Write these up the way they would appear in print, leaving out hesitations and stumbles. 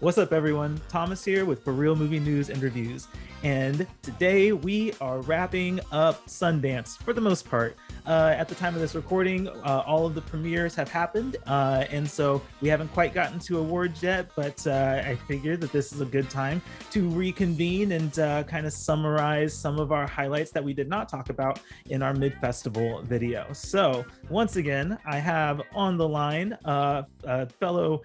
What's up, everyone? Thomas here with For Real Movie News and Reviews. And today we are wrapping up Sundance for the most part. At the time of this recording, all of the premieres have happened. And so we haven't quite gotten to awards yet, but I figured that this is a good time to reconvene and kind of summarize some of our highlights that we did not talk about in our mid-festival video. So once again, I have on the line fellow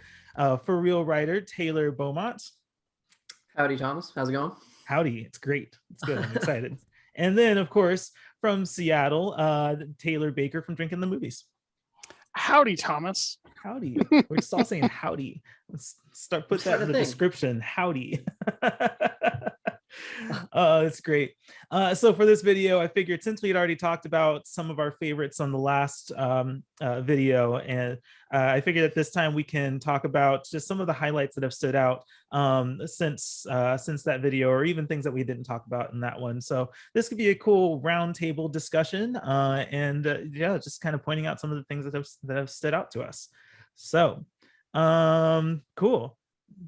For Real writer Taylor Beaumont. Howdy, Thomas. How's it going? Howdy, it's great. It's good. I'm excited. And then, of course, from Seattle, Taylor Baker from Drinking the Movies. Howdy, Thomas. Howdy. We're just all saying howdy. Let's put that in the description. Howdy. It's great. So for this video, I figured since we had already talked about some of our favorites on the last video, and I figured at this time we can talk about just some of the highlights that have stood out since that video, or even things that we didn't talk about in that one. So this could be a cool roundtable discussion, and yeah, just kind of pointing out some of the things that have stood out to us. So cool.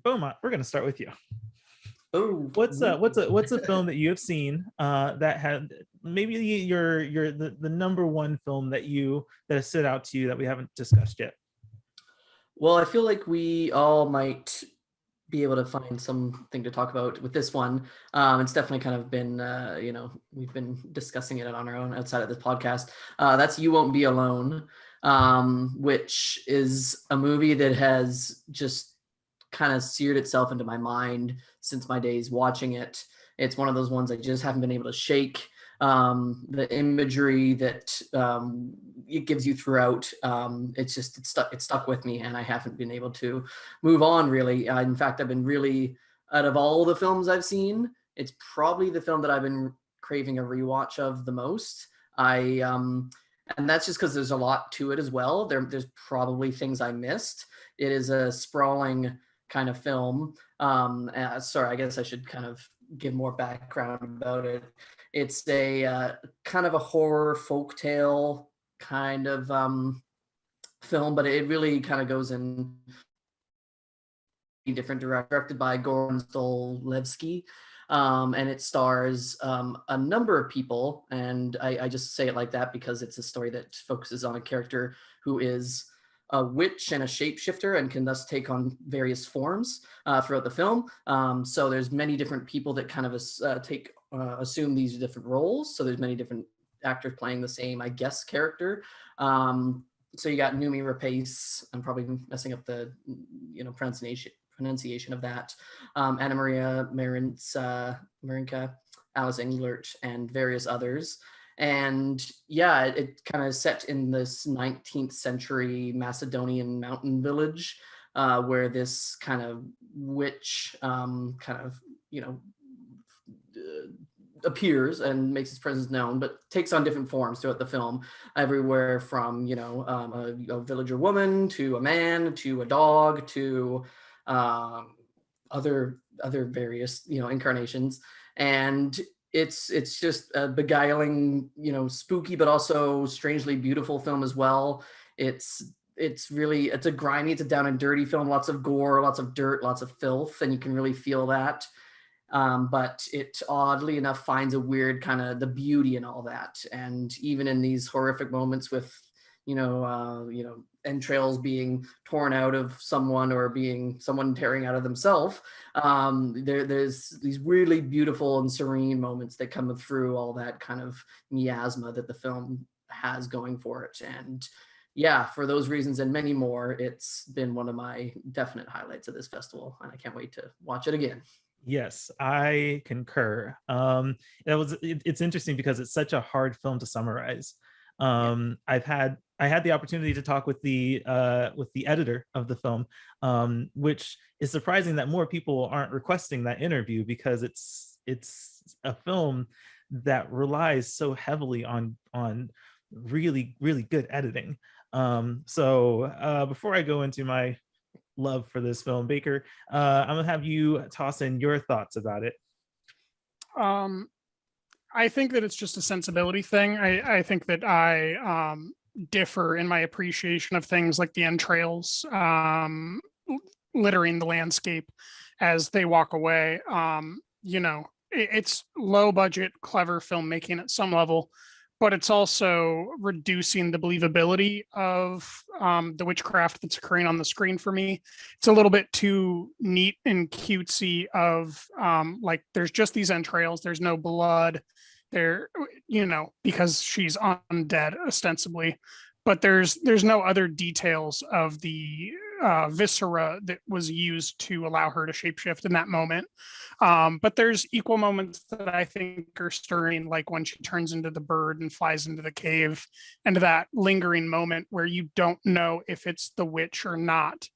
Beaumont, we're going to start with you. Oh, what's a film that you have seen that had maybe the number one film that has stood out to you that we haven't discussed yet? Well, I feel like we all might be able to find something to talk about with this one. It's definitely kind of been, we've been discussing it on our own outside of this podcast. That's You Won't Be Alone, which is a movie that has just kind of seared itself into my mind since my days watching it. It's one of those ones I just haven't been able to shake. The imagery that it gives you throughout, it's stuck with me, and I haven't been able to move on really. In fact, I've been really, out of all the films I've seen, it's probably the film that I've been craving a rewatch of the most. And that's just because there's a lot to it as well. There's probably things I missed. It is a sprawling kind of film. Sorry, I guess I should kind of give more background about it. It's a kind of a horror folktale kind of film, but it really kind of goes in different directed by Goran Stolevsky, and it stars a number of people, and I just say it like that because it's a story that focuses on a character who is a witch and a shapeshifter and can thus take on various forms throughout the film. So there's many different people that kind of assume these different roles. So there's many different actors playing the same, I guess, character. So you got Noomi Rapace. I'm probably messing up the pronunciation of that. Anna Maria Marinka, Alice Englert, and various others. And yeah, it kind of set in this 19th century Macedonian mountain village where this kind of witch appears and makes its presence known, but takes on different forms throughout the film, everywhere from a villager woman to a man to a dog to other various incarnations. And it's just a beguiling, spooky, but also strangely beautiful film as well. It's a grimy, it's a down and dirty film, lots of gore, lots of dirt, lots of filth, and you can really feel that. But it oddly enough finds a weird kind of the beauty in all that. And even in these horrific moments with, entrails being torn out of someone or being someone tearing out of themselves, there's these really beautiful and serene moments that come through all that kind of miasma that the film has going for it. And yeah, for those reasons and many more, it's been one of my definite highlights of this festival, and I can't wait to watch it again. Yes, I concur. It's interesting because it's such a hard film to summarize. I had the opportunity to talk with the editor of the film, which is surprising that more people aren't requesting that interview, because it's a film that relies so heavily on really, really good editing. So before I go into my love for this film, Baker, I'm gonna have you toss in your thoughts about it. I think that it's just a sensibility thing. I think that I differ in my appreciation of things like the entrails. littering the landscape as they walk away. It's low budget, clever filmmaking at some level, but it's also reducing the believability of the witchcraft that's occurring on the screen for me. It's a little bit too neat and cutesy of like there's just these entrails, there's no blood there, because she's undead ostensibly, but there's no other details of the viscera that was used to allow her to shapeshift in that moment. But there's equal moments that I think are stirring, like when she turns into the bird and flies into the cave, and that lingering moment where you don't know if it's the witch or not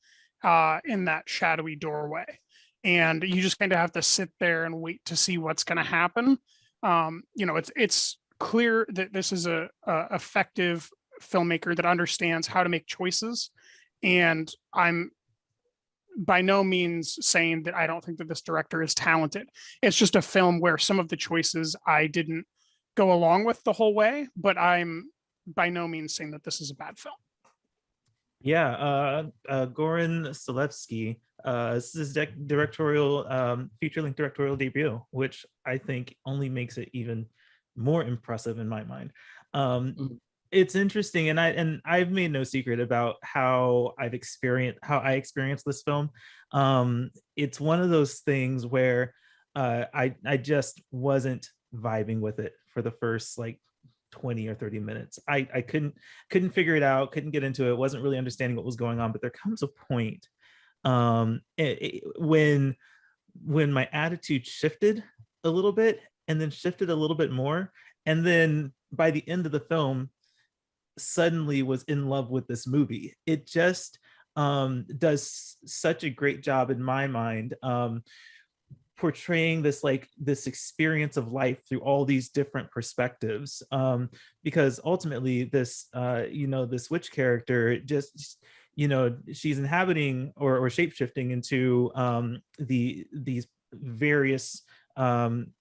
in that shadowy doorway. And you just kind of have to sit there and wait to see what's going to happen. It's clear that this is a effective filmmaker that understands how to make choices. And I'm by no means saying that I don't think that this director is talented. It's just a film where some of the choices I didn't go along with the whole way, but I'm by no means saying that this is a bad film. Yeah, Goran Stilevsky, this is his directorial, feature-length directorial debut, which I think only makes it even more impressive in my mind. It's interesting, and I've made no secret about how I experienced this film. It's one of those things where I just wasn't vibing with it for the first like 20 or 30 minutes. I couldn't figure it out, couldn't get into it, wasn't really understanding what was going on. But there comes a point when my attitude shifted a little bit, and then shifted a little bit more, and then by the end of the film suddenly was in love with this movie. It just does such a great job in my mind portraying this experience of life through all these different perspectives, because ultimately this this witch character just she's inhabiting or shape-shifting into these various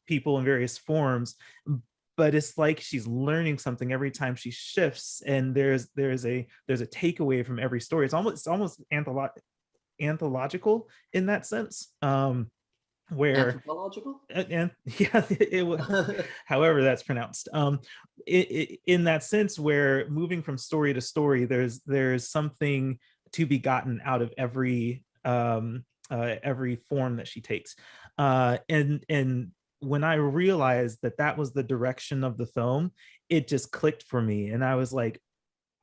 people in various forms, but it's like she's learning something every time she shifts, and there's a takeaway from every story. It's almost anthological in that sense, where anthropological, and yeah, however that's pronounced, in that sense, where moving from story to story, there's something to be gotten out of every form that she takes, and when I realized that was the direction of the film, it just clicked for me, and I was like,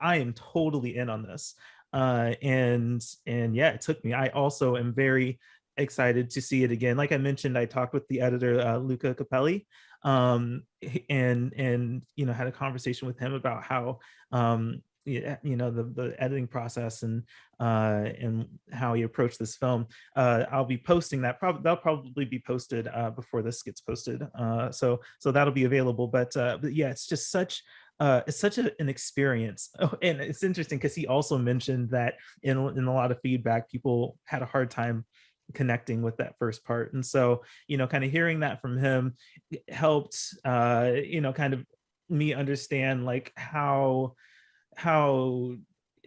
I am totally in on this. And yeah, it took me. I also am very excited to see it again. Like I mentioned, I talked with the editor, Luca Capelli, and had a conversation with him about how the editing process and how he approached this film. I'll be posting that. They'll probably be posted before this gets posted, so that'll be available. But yeah, it's just such an experience. Oh, and it's interesting because he also mentioned that in a lot of feedback, people had a hard time connecting with that first part, and so kind of hearing that from him helped kind of me understand like how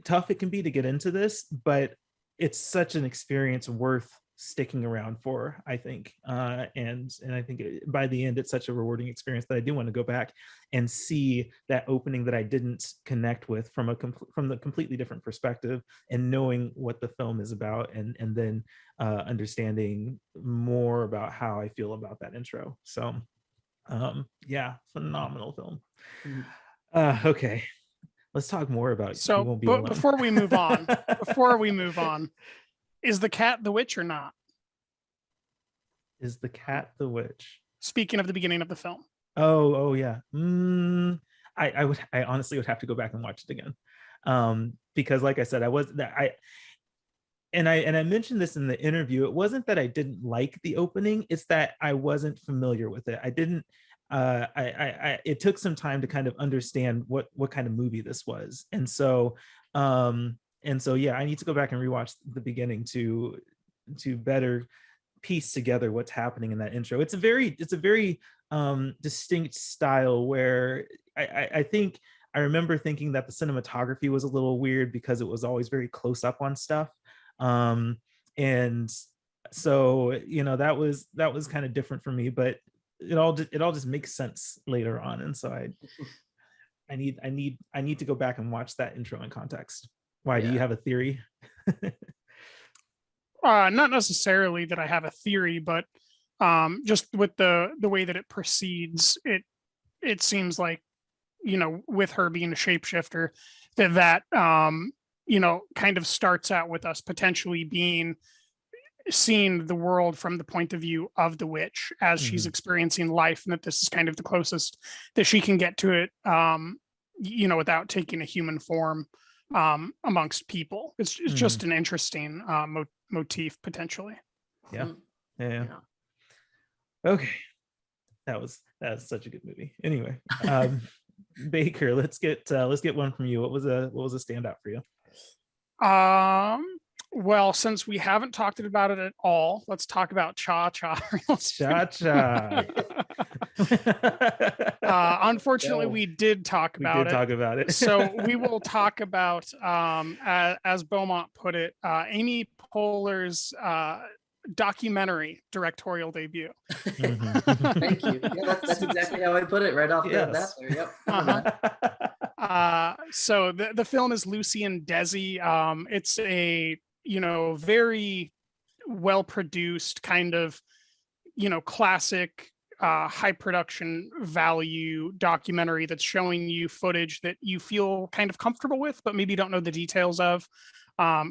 tough it can be to get into this, but it's such an experience worth sticking around for, I think, and I think by the end it's such a rewarding experience that I do want to go back and see that opening that I didn't connect with from the completely different perspective, and knowing what the film is about, and then understanding more about how I feel about that intro. So yeah, phenomenal film. Okay, let's talk more about So, Won't Be but Alone. before we move on, is the cat the witch or not? Is the cat the witch? Speaking of the beginning of the film. Oh yeah. I honestly would have to go back and watch it again, because like I said, I mentioned this in the interview. It wasn't that I didn't like the opening; it's that I wasn't familiar with it. I didn't. It took some time to kind of understand what kind of movie this was, and so yeah, I need to go back and rewatch the beginning to better piece together what's happening in that intro. It's a very distinct style where I think I remember thinking that the cinematography was a little weird because it was always very close up on stuff, And so, you know, that was kind of different for me, but it all just makes sense later on. And so I need to go back and watch that intro in context. Why, do you Yeah. have a theory? Not necessarily that I have a theory, but just with the way that it proceeds, it seems like, you know, with her being a shapeshifter, that you know, kind of starts out with us potentially being seeing the world from the point of view of the witch as she's Mhm. experiencing life, and that this is kind of the closest that she can get to it, you know, without taking a human form amongst people. It's just Mhm. an interesting motif potentially. Yeah. Mhm. Yeah. Yeah. Okay. That was such a good movie. Anyway, Baker, let's get one from you. What was a standout for you? Well, since we haven't talked about it at all, let's talk about Cha Cha real soon. Cha-cha. Unfortunately, No. we did talk We about did it. talk about it. So we will talk about, as Beaumont put it, Amy Poehler's documentary directorial debut. Mhm. Thank you. Yeah, that's exactly how I put it right off the bat Yes. there. Yep. So the film is Lucy and Desi. It's a, you know, very well produced kind of, you know, classic high production value documentary that's showing you footage that you feel kind of comfortable with, but maybe don't know the details of,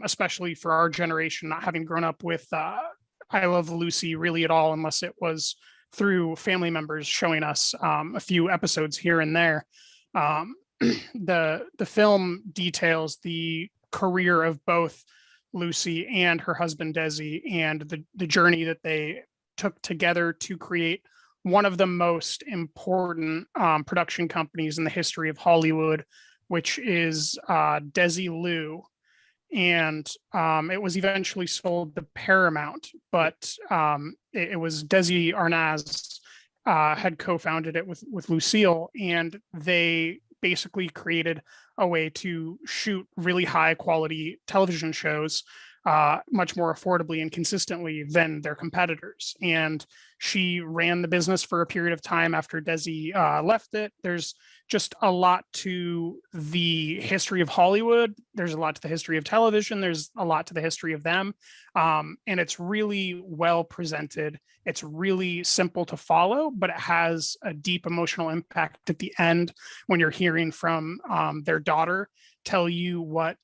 especially for our generation, not having grown up with I Love Lucy really at all, unless it was through family members showing us a few episodes here and there. Um, the film details the career of both Lucy and her husband Desi, and the journey that they took together to create one of the most important production companies in the history of Hollywood, which is Desi Lou. And it was eventually sold to Paramount, but it was Desi Arnaz had co-founded it with Lucille, and they basically created a way to shoot really high quality television shows much more affordably and consistently than their competitors. And she ran the business for a period of time after Desi left it. There's just a lot to the history of Hollywood. There's a lot to the history of television. There's a lot to the history of them. And it's really well presented. It's really simple to follow, but it has a deep emotional impact at the end when you're hearing from their daughter tell you what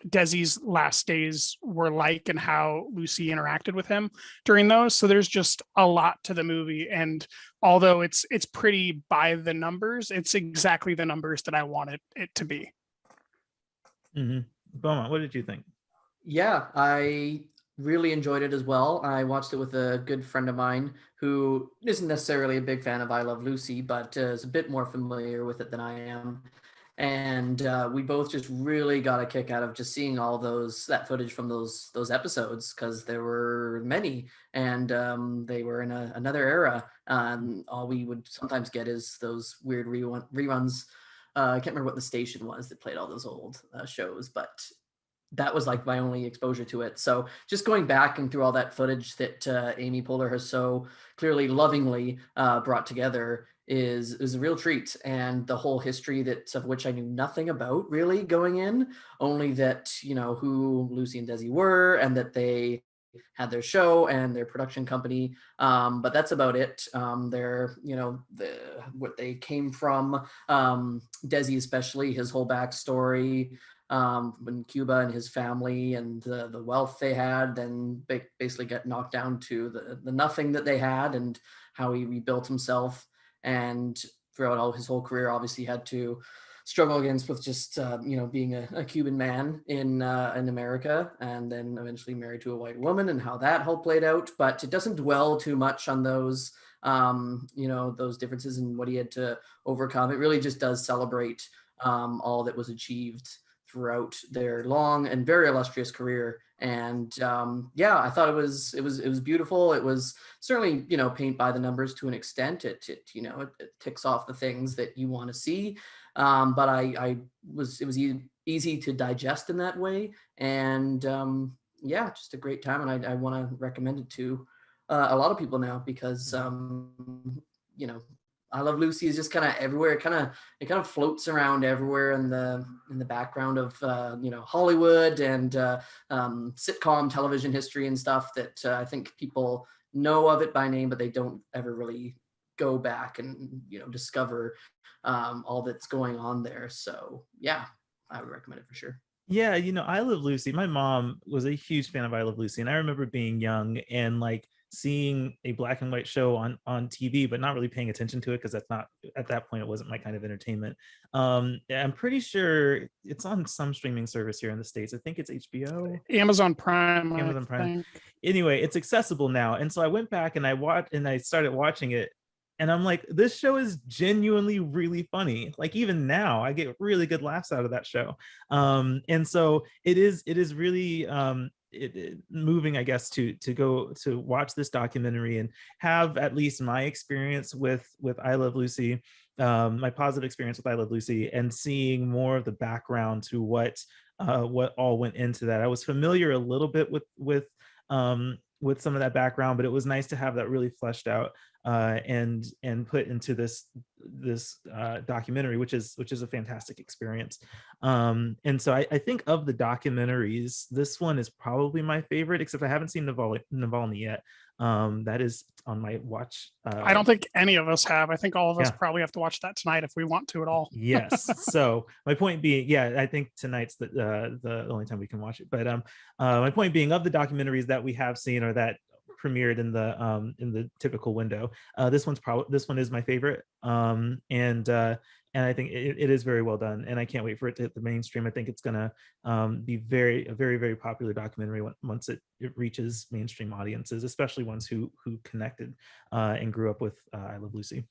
Desi's last days were like and how Lucy interacted with him during those. So there's just a lot to the movie, and although it's pretty by the numbers, it's exactly the numbers that I wanted it to be. Mm-hmm. Beaumont, what did you think? Yeah, I really enjoyed it as well. I watched it with a good friend of mine who isn't necessarily a big fan of I Love Lucy, but is a bit more familiar with it than I am. And we both just really got a kick out of just seeing all that footage from those episodes, because there were many, and they were in another era. All we would sometimes get is those weird reruns. I can't remember what the station was that played all those old shows, but that was like my only exposure to it. So just going back and through all that footage that Amy Poehler has so clearly lovingly brought together is a real treat. And the whole history of which I knew nothing about really going in, only that, you know, who Lucy and Desi were, and that they had their show and their production company, but that's about it. They're, you know, what they came from, Desi especially, his whole backstory, in Cuba and his family, and the wealth they had, then basically get knocked down to the nothing that they had, and how he rebuilt himself. And throughout all his whole career, obviously had to struggle against with just you know, being a Cuban man in America, and then eventually married to a white woman, and how that whole played out. But it doesn't dwell too much on those you know, those differences and what he had to overcome. It really just does celebrate all that was achieved throughout their long and very illustrious career. And yeah, I thought it was beautiful. It was certainly, you know, paint by the numbers to an extent. It you know, it ticks off the things that you want to see. But it was easy to digest in that way. And yeah, just a great time, and I want to recommend it to a lot of people now because you know, I Love Lucy is just kind of everywhere. It kind of floats around everywhere in the background of you know, Hollywood and sitcom television history and stuff that I think people know of it by name, but they don't ever really go back and, you know, discover all that's going on there. So yeah, I would recommend it for sure. Yeah, you know, I Love Lucy. My mom was a huge fan of I Love Lucy, and I remember being young and like seeing a black and white show on TV, but not really paying attention to it because that's not, at that point, it wasn't my kind of entertainment. I'm pretty sure it's on some streaming service here in the States. I think it's HBO, Amazon Prime, I Amazon Prime. think. Anyway, it's accessible now, and so I went back and I started watching it, and I'm like, this show is genuinely really funny. Like even now, I get really good laughs out of that show. And so it is really moving, I guess, to go to watch this documentary and have at least my experience with I Love Lucy, my positive experience with I Love Lucy, and seeing more of the background to what all went into that. I was familiar a little bit with some of that background, but it was nice to have that really fleshed out and put into this documentary, which is a fantastic experience. And so I think of the documentaries, this one is probably my favorite, except I haven't seen Navalny yet. That is on my watch. I don't think any of us have. I think all of us Yeah. probably have to watch that tonight if we want to at all. Yes. So my point being, yeah, I think tonight's the only time we can watch it. But my point being, of the documentaries that we have seen or that premiered in the typical window, this one is my favorite. And I think it is very well done, and I can't wait for it to hit the mainstream. I think it's gonna be a very, very popular documentary once it reaches mainstream audiences, especially ones who connected and grew up with I Love Lucy.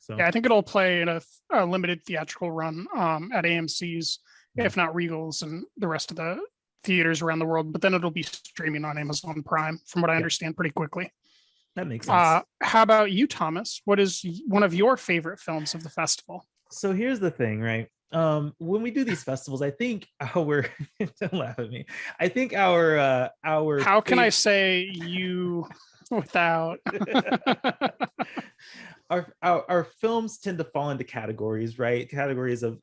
So Yeah, I think it'll play in a limited theatrical run at AMC's, if not Regal's, and the rest of the theaters around the world. But then it'll be streaming on Amazon Prime, from what I understand, pretty quickly. That makes sense. How about you, Thomas? What is one of your favorite films of the festival? So here's the thing, right? When we do these festivals, I think our don't laugh at me. I think our how can I say you without our films tend to fall into categories, right? Categories of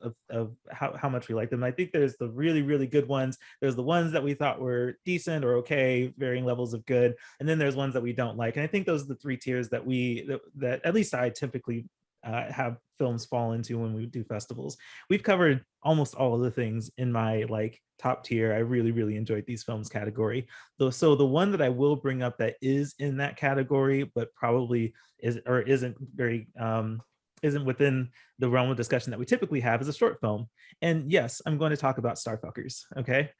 how much we like them. I think there's the really, really good ones. There's the ones that we thought were decent or okay, varying levels of good. And then there's ones that we don't like. And I think those are the three tiers that that at least I typically have films fall into when we do festivals. We've covered almost all of the things in my like top tier. I really, really enjoyed these films category. So the one that I will bring up that is in that category, but probably isn't very isn't within the realm of discussion that we typically have, is a short film. And yes, I'm going to talk about Starfuckers. Okay.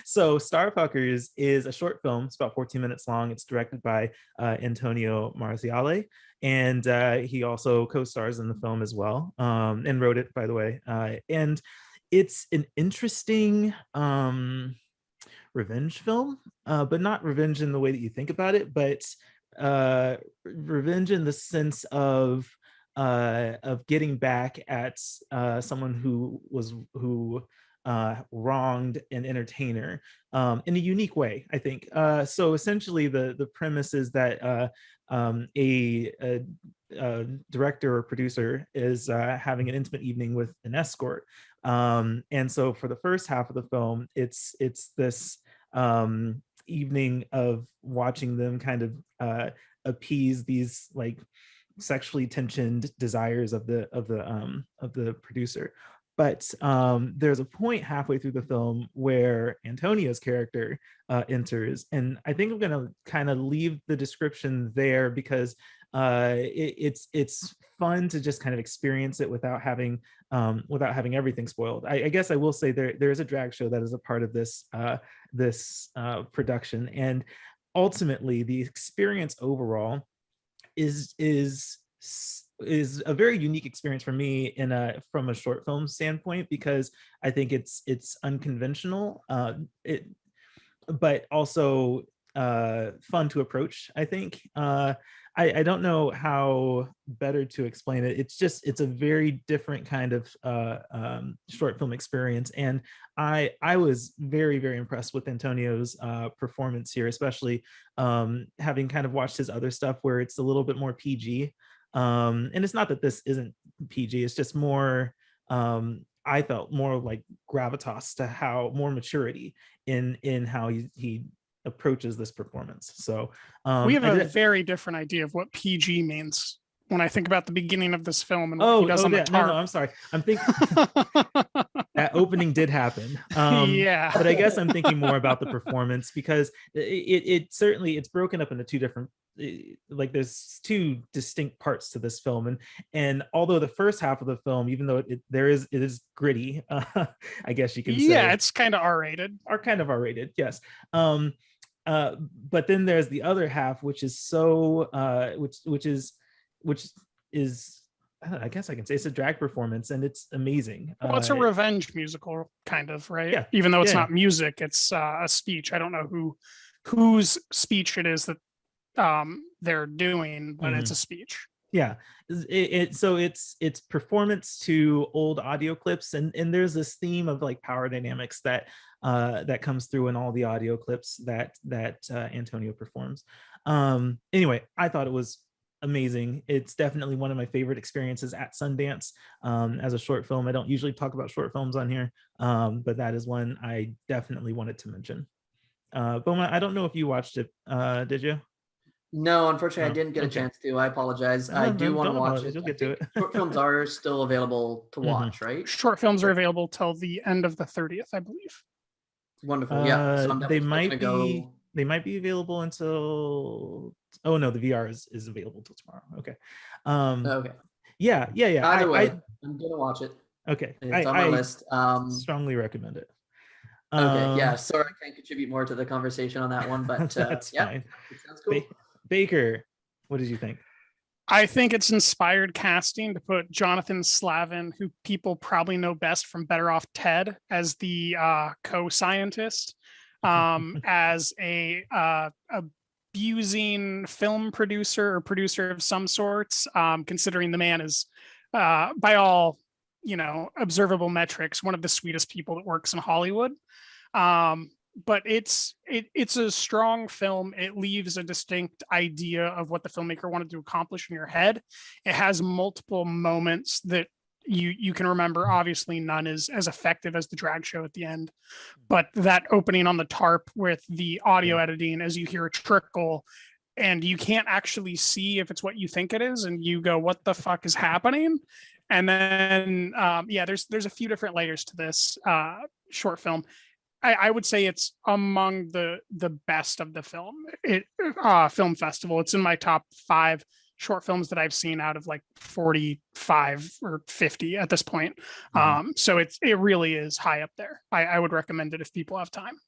So Starfuckers is a short film. It's about 14 minutes long. It's directed by Antonio Marziale. And he also co-stars in the film as well, and wrote it, by the way. And it's an interesting revenge film, but not revenge in the way that you think about it, but revenge in the sense of getting back at someone who wronged an entertainer in a unique way, I think. So essentially, the premise is that a director or producer is having an intimate evening with an escort, and so for the first half of the film, it's this evening of watching them kind of appease these like sexually tensioned desires of the producer. But there's a point halfway through the film where Antonio's character enters, and I think I'm going to kind of leave the description there because it's fun to just kind of experience it without having everything spoiled. I guess I will say there is a drag show that is a part of this production, and ultimately the experience overall is a very unique experience for me from a short film standpoint, because I think it's unconventional, but also fun to approach, I think. I don't know how better to explain it. It's a very different kind of short film experience, and I was very, very impressed with Antonio's performance here, especially having kind of watched his other stuff where it's a little bit more PG. And it's not that this isn't PG, it's just more I felt more like gravitas to how more maturity in how he approaches this performance. So we have a very different idea of what PG means when I think about the beginning of this film and what he does on the tarp. No, I'm sorry. I'm thinking that opening did happen. Yeah. But I guess I'm thinking more about the performance, because it certainly, it's broken up into two different, like there's two distinct parts to this film, and although the first half of the film, even though it is gritty, I guess you can say, yeah, it's kind of R-rated, yes. But then there's the other half, which is so which is I guess I can say it's a drag performance, and it's amazing. Well, it's a revenge musical, kind of, right? Yeah. Even though it's not music, it's a speech. I don't know whose speech it is that they're doing, but it's a speech. Yeah, so it's performance to old audio clips, and there's this theme of like power dynamics that that comes through in all the audio clips that Antonio performs. Anyway, I thought it was amazing. It's definitely one of my favorite experiences at Sundance as a short film. I don't usually talk about short films on here, but that is one I definitely wanted to mention. Beaumont, I don't know if you watched it. Did you? No, unfortunately, I didn't get a chance to. I apologize. I do want to watch it. You'll get to it. Short films are still available to watch, right? Short films are available till the end of the 30th, I believe. Wonderful. Yeah. So they might be available until, oh no, the VR is available till tomorrow. Okay. Okay. Yeah. Either way, I'm gonna watch it. Okay. It's on my list. Strongly recommend it. Okay. Yeah. Sorry, I can't contribute more to the conversation on that one, but that's fine. It sounds cool. Baker, what did you think? I think it's inspired casting to put Jonathan Slavin, who people probably know best from Better Off Ted, as the co-scientist, as a abusing film producer or producer of some sorts, considering the man is, by all observable metrics, one of the sweetest people that works in Hollywood. But it's a strong film. It leaves a distinct idea of what the filmmaker wanted to accomplish in your head. It has multiple moments that you can remember. Obviously, none is as effective as the drag show at the end, but that opening on the tarp with the audio editing, as you hear a trickle, and you can't actually see if it's what you think it is, and you go, "What the fuck is happening?" And then, there's a few different layers to this short film. I would say it's among the best of the film festival. It's in my top 5 short films that I've seen out of like 45 or 50 at this point. So it really is high up there. I would recommend it if people have time.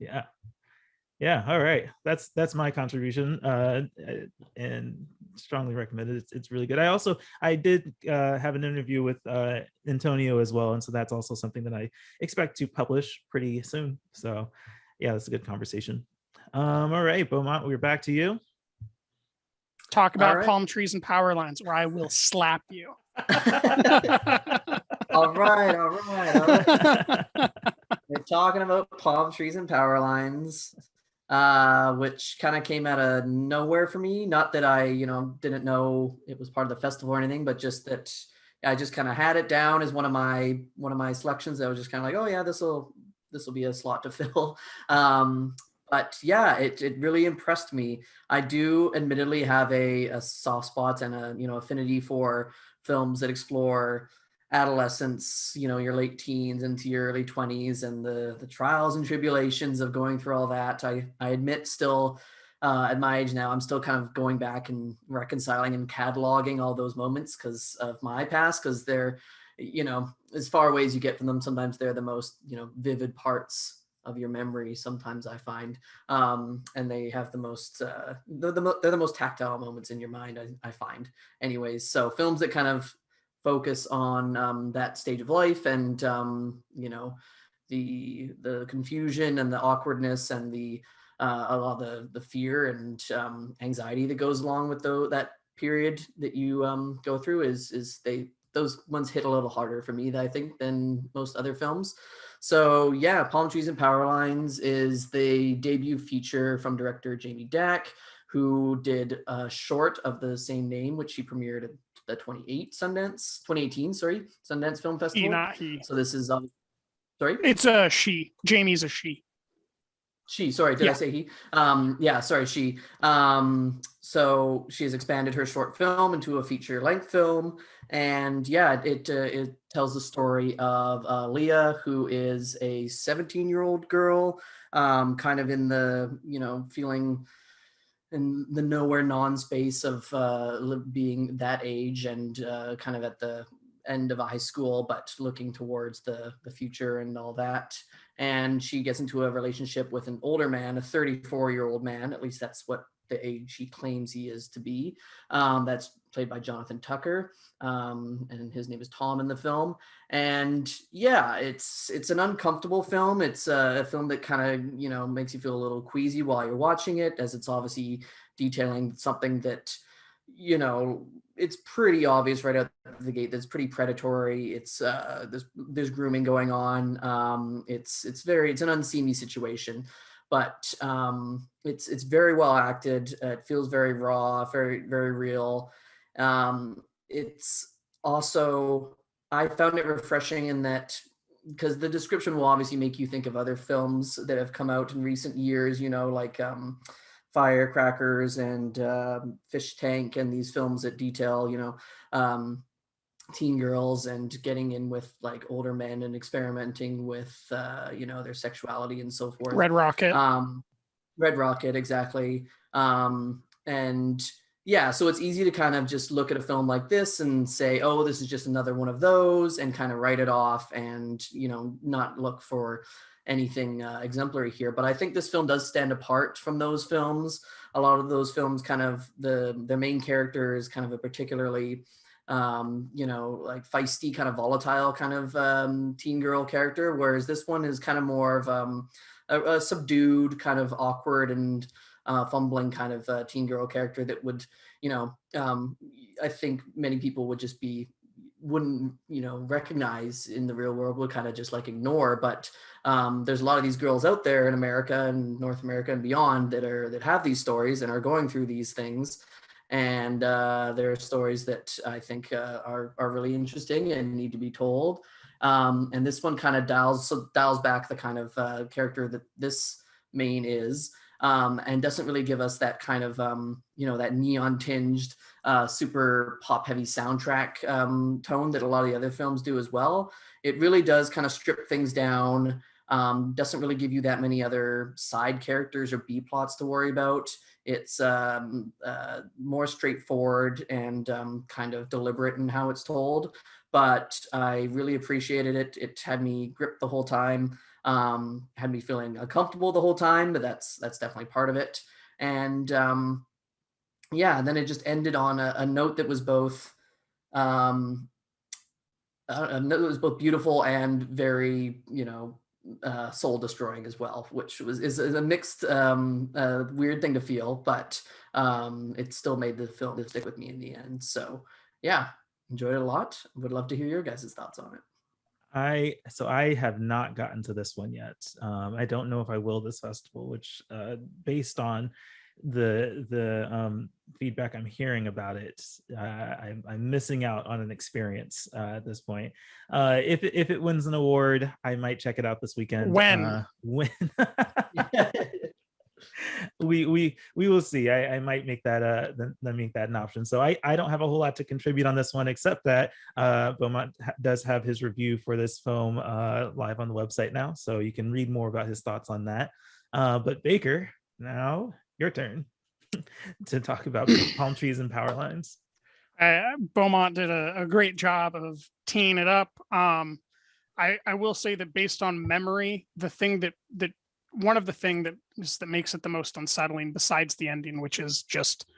Yeah. All right. That's my contribution, and strongly recommend it. It's really good. I did have an interview with Antonio as well, and so that's also something that I expect to publish pretty soon. So yeah, that's a good conversation. All right, Beaumont, we're back to you. Talk about palm trees and power lines, or I will slap you. All right. We're talking about palm trees and power lines, which kind of came out of nowhere for me. Not that I, didn't know it was part of the festival or anything, but just that I just kind of had it down as one of my selections. I was just kind of like, oh yeah, this will be a slot to fill. But yeah, it really impressed me. I do admittedly have a soft spot and a affinity for films that explore adolescence, your late teens into your early 20s, and the trials and tribulations of going through all that. I admit still at my age now, I'm still kind of going back and reconciling and cataloging all those moments because of my past, because they're, as far away as you get from them, sometimes they're the most, vivid parts of your memory, sometimes I find, and they have the most they're the most tactile moments in your mind, I find anyways. So films that kind of focus on that stage of life, and the confusion and the awkwardness and the a lot of the fear and anxiety that goes along with that period that you go through is those ones hit a little harder for me, I think, than most other films. So yeah, Palm Trees and Power Lines is the debut feature from director Jamie Dack, who did a short of the same name, which he premiered at the 2018 Sundance Film Festival. Not he. So this is sorry? It's a she. Jamie's a she. She, sorry, did I say he? Yeah, sorry, she. So she has expanded her short film into a feature-length film, and yeah, it tells the story of Leah, who is a 17-year-old girl, kind of in the feeling in the nowhere non-space of being that age and kind of at the end of a high school, but looking towards the future and all that. And she gets into a relationship with an older man, a 34-year-old man. At least that's what the age he claims he is to be. That's played by Jonathan Tucker, and his name is Tom in the film. And yeah, it's an uncomfortable film. It's a film that kind of makes you feel a little queasy while you're watching it, as it's obviously detailing something that it's pretty obvious right out the gate that's pretty predatory. It's there's grooming going on. It's an unseemly situation, but it's very well acted. It feels very raw, very very real. It's also, I found it refreshing in that, because the description will obviously make you think of other films that have come out in recent years, like Firecrackers and Fish Tank, and these films that detail teen girls and getting in with like older men and experimenting with their sexuality and so forth. Red Rocket. Red Rocket, exactly. And yeah, so it's easy to kind of just look at a film like this and say, oh, this is just another one of those, and kind of write it off and not look for anything exemplary here. But I think this film does stand apart from those films. A lot of those films, kind of their main character is kind of a particularly like feisty, kind of volatile kind of teen girl character, whereas this one is kind of more of a subdued, kind of awkward and fumbling kind of teen girl character that would I think many people would just wouldn't recognize in the real world, would kind of just like ignore. But there's a lot of these girls out there in America and North America and beyond that have these stories and are going through these things. And there are stories that I think are really interesting and need to be told. And this one kind of dials back the kind of character that this main is, and doesn't really give us that kind of that neon tinged super pop heavy soundtrack tone that a lot of the other films do as well. It really does kind of strip things down. Doesn't really give you that many other side characters or B plots to worry about. It's more straightforward and kind of deliberate in how it's told. But I really appreciated it. It had me gripped the whole time. Had me feeling uncomfortable the whole time, but that's definitely part of it. And yeah, then it just ended on a note that was both beautiful and very soul destroying as well, which is a mixed weird thing to feel, but it still made the film stick with me in the end. So yeah, enjoyed it a lot. Would love to hear your guys' thoughts on it. I have not gotten to this one yet. I don't know if I will this festival, which based on the feedback I'm hearing about it, I'm missing out on an experience at this point. If it wins an award, I might check it out this weekend. When we will see. I might make that an option. So I don't have a whole lot to contribute on this one, except that Beaumont does have his review for this film live on the website now, so you can read more about his thoughts on that. But Baker, now your turn to talk about Palm Trees and Power Lines. Beaumont did a great job of teeing it up. I will say that based on memory, the thing that one of the things that makes it the most unsettling, besides the ending, which is just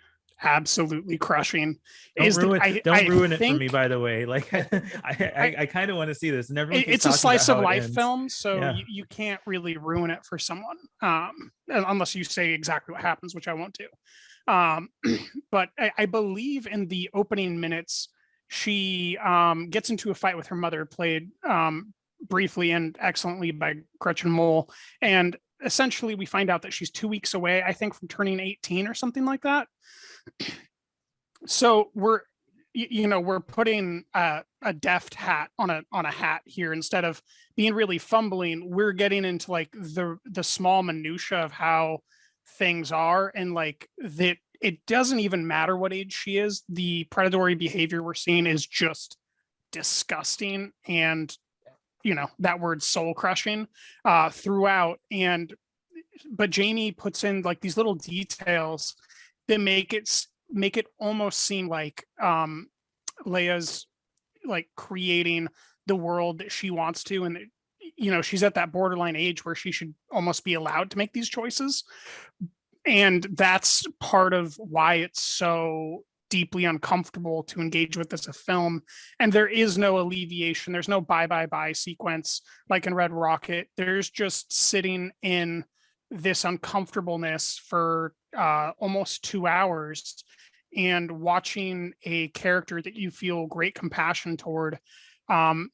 absolutely crushing. Don't ruin don't ruin it for me, think by the way. Like I kind of want to see this, and everyone keeps it's a talking about slice of how it life ends. film, so Yeah. you can't really ruin it for someone, unless you say exactly what happens, which I won't do. But I believe in the opening minutes, she gets into a fight with her mother, played briefly and excellently by Gretchen Mol. And essentially, we find out that she's 2 weeks away, I think, from turning 18 or something like that. So we're putting a deft hat on a hat here. Instead of being really fumbling, we're getting into like the small minutia of how things are, and like that it doesn't even matter what age she is. The predatory behavior we're seeing is just disgusting, and that word soul crushing throughout. But Jamie puts in like these little details that make it almost seem like Leia's like creating the world that she wants to, and she's at that borderline age where she should almost be allowed to make these choices. And that's part of why it's so deeply uncomfortable to engage with as a film. And there is no alleviation. There's no bye sequence like in Red Rocket. There's just sitting in this uncomfortableness for almost 2 hours and watching a character that you feel great compassion toward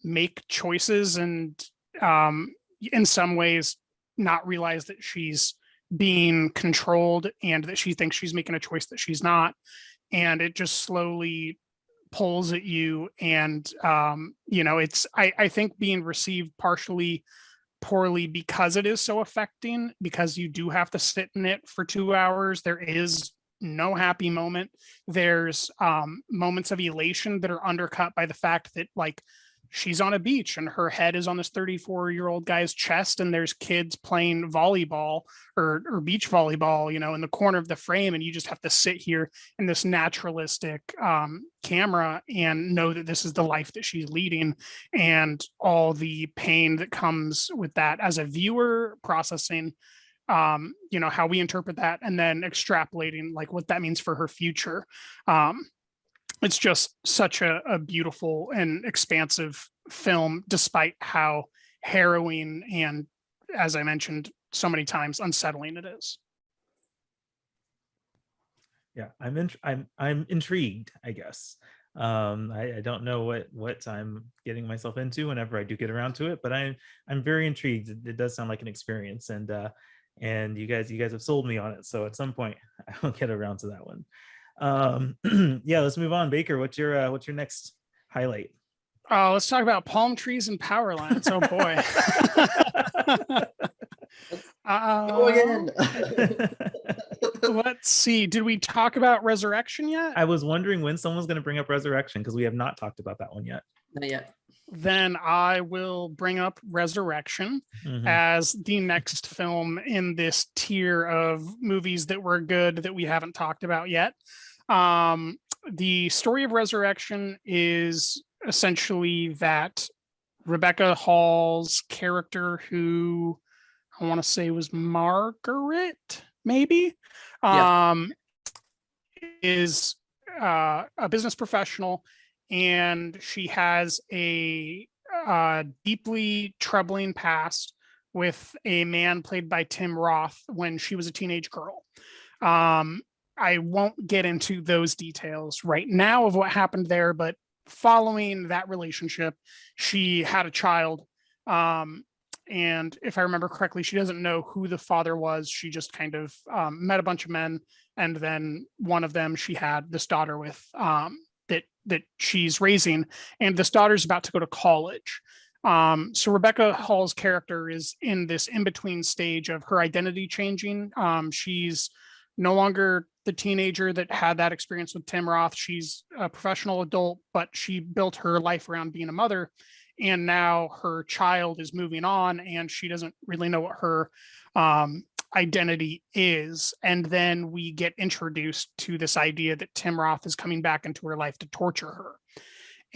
make choices, and in some ways not realize that she's being controlled and that she thinks she's making a choice that she's not. And it just slowly pulls at you. And it's I think being received partially poorly because it is so affecting, because you do have to sit in it for 2 hours. There is no happy moment. There's moments of elation that are undercut by the fact that like she's on a beach and her head is on this 34-year-old guy's chest, and there's kids playing volleyball or beach volleyball, in the corner of the frame, and you just have to sit here in this naturalistic camera and know that this is the life that she's leading, and all the pain that comes with that as a viewer processing how we interpret that, and then extrapolating like what that means for her future. It's just such a beautiful and expansive film, despite how harrowing and, as I mentioned so many times, unsettling it is. Yeah, I'm intrigued, I guess. I don't know what I'm getting myself into whenever I do get around to it, but I'm very intrigued. It does sound like an experience, and you guys have sold me on it. So at some point I'll get around to that one. Yeah, let's move on. Baker, what's your next highlight? Let's talk about palm trees and power lines. Oh boy. Go again. Let's see. Did we talk about Resurrection yet? I was wondering when someone's going to bring up Resurrection, because we have not talked about that one yet. Not yet. Then I will bring up Resurrection as the next film in this tier of movies that were good that we haven't talked about yet. The story of Resurrection is essentially that Rebecca Hall's character, who I want to say was Margaret, maybe, is a business professional, and she has a deeply troubling past with a man played by Tim Roth when she was a teenage girl. I won't get into those details right now of what happened there, but following that relationship, she had a child. And if I remember correctly, she doesn't know who the father was. She just kind of met a bunch of men, and then one of them she had this daughter with that she's raising, and this daughter's about to go to college. So Rebecca Hall's character is in this in-between stage of her identity changing. She's no longer the teenager that had that experience with Tim Roth. She's a professional adult, but she built her life around being a mother. And now her child is moving on, and she doesn't really know what her identity is. And then we get introduced to this idea that Tim Roth is coming back into her life to torture her.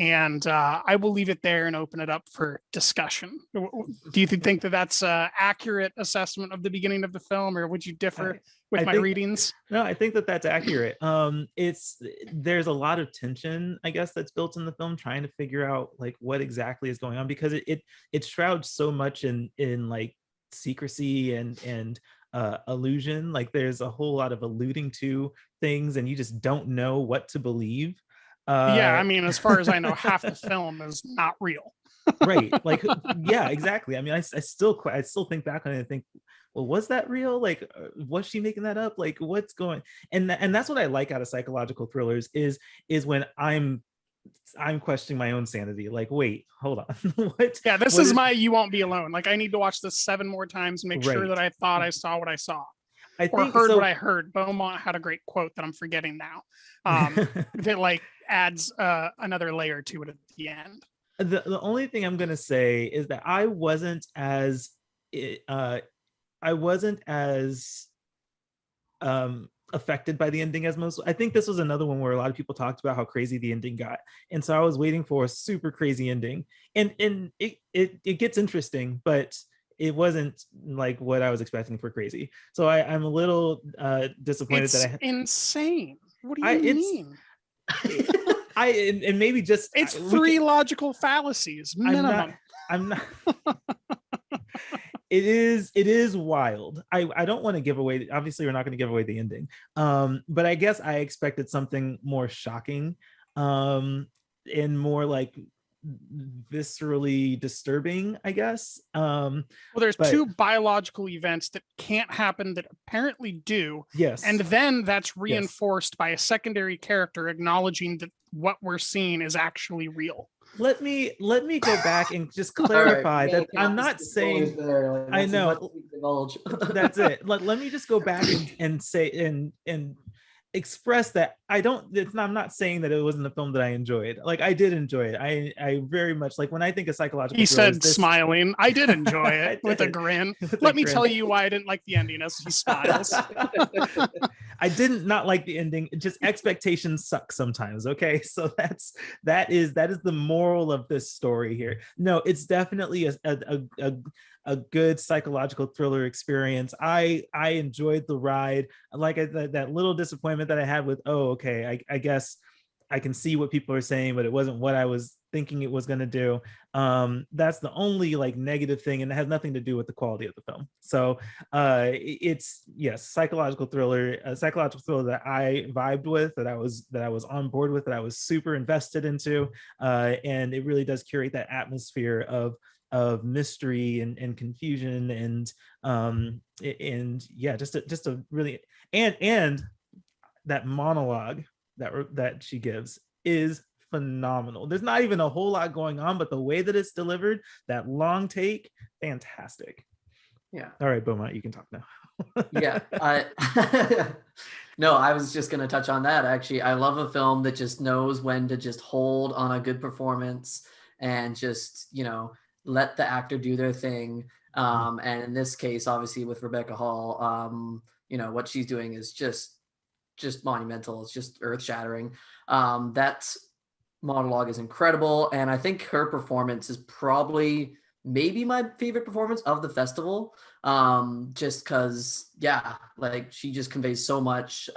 And I will leave it there and open it up for discussion. Do you think that that's an accurate assessment of the beginning of the film, or would you differ with my readings? No, I think that that's accurate. There's a lot of tension, I guess, that's built in the film, trying to figure out like what exactly is going on, because it shrouds so much in like secrecy and illusion. Like there's a whole lot of alluding to things, and you just don't know what to believe. Yeah, I mean, as far as I know, half the film is not real. Right, like yeah, exactly. I mean, I still think back on it and think, well, was that real? Like, was she making that up? Like, what's going? And that's what I like out of psychological thrillers is when I'm questioning my own sanity. Like, wait, hold on. What? Yeah, this what is my You Won't Be Alone. Like, I need to watch this 7 more times and make sure Right. that I thought I saw what I saw. I or think heard so. what I heard. Beaumont had a great quote that I'm forgetting now. That like adds another layer to it at the end. The only thing I'm gonna say is that I wasn't as affected by the ending as most. I think this was another one where a lot of people talked about how crazy the ending got, and so I was waiting for a super crazy ending, and it gets interesting, but it wasn't like what I was expecting for crazy. So I'm a little disappointed it's that insane. What do you mean? And maybe just it's 3 logical fallacies minimum. I'm not it is wild. I don't want to give away, obviously we're not going to give away the ending, but I guess I expected something more shocking, and more like viscerally disturbing, I guess. Well, there's 2 biological events that can't happen that apparently do. Yes. And then that's reinforced by a secondary character acknowledging that what we're seeing is actually real. Let me go back and just clarify that I'm not saying there. Like, I know that's it. Let me just go back and say and express that I'm not saying that it wasn't a film that I enjoyed. Like, I did enjoy it. I very much, like, when I think of psychological he said smiling, I did enjoy it with a grin. Let me tell you why I didn't like the ending, as he smiles. I didn't not like the ending. Just expectations suck sometimes. Okay, so that is the moral of this story here. No, it's definitely a good psychological thriller experience. I enjoyed the ride. Like that little disappointment that I had with, I guess I can see what people are saying, but it wasn't what I was thinking it was going to do. That's the only like negative thing, and it has nothing to do with the quality of the film. So it's psychological thriller that I vibed with, that I was on board with, that I was super invested into, and it really does curate that atmosphere of mystery and confusion and just a really and that monologue that she gives is phenomenal. There's not even a whole lot going on, but the way that it's delivered, that long take, fantastic. Yeah. All right, Beaumont, you can talk now. Yeah. No, I was just going to touch on that. Actually, I love a film that just knows when to just hold on a good performance and just, let the actor do their thing. And in this case, obviously with Rebecca Hall, what she's doing is just monumental. It's just earth shattering. That monologue is incredible. And I think her performance is probably maybe my favorite performance of the festival. Just cause like she just conveys so much,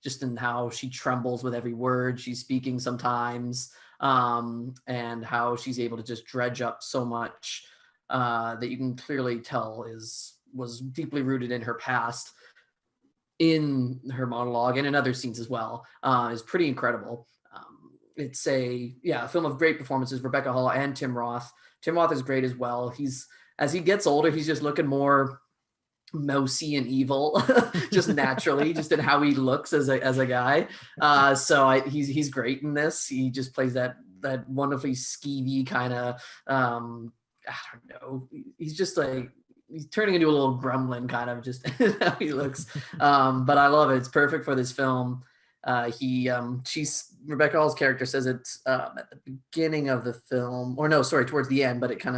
just in how she trembles with every word she's speaking sometimes. And how she's able to just dredge up so much, that you can clearly tell was deeply rooted in her past, in her monologue and in other scenes as well, is pretty incredible. It's a film of great performances. Rebecca Hall and Tim Roth. Tim Roth is great as well. As he gets older, he's just looking more mousy and evil, just naturally, just in how he looks as a guy. He's great in this. He just plays that wonderfully skeevy kind of, I don't know. He's just like, he's turning into a little gremlin kind of, just how he looks. But I love it. It's perfect for this film. Rebecca Hall's character says it at the beginning of the film, or no, sorry, towards the end, but it kind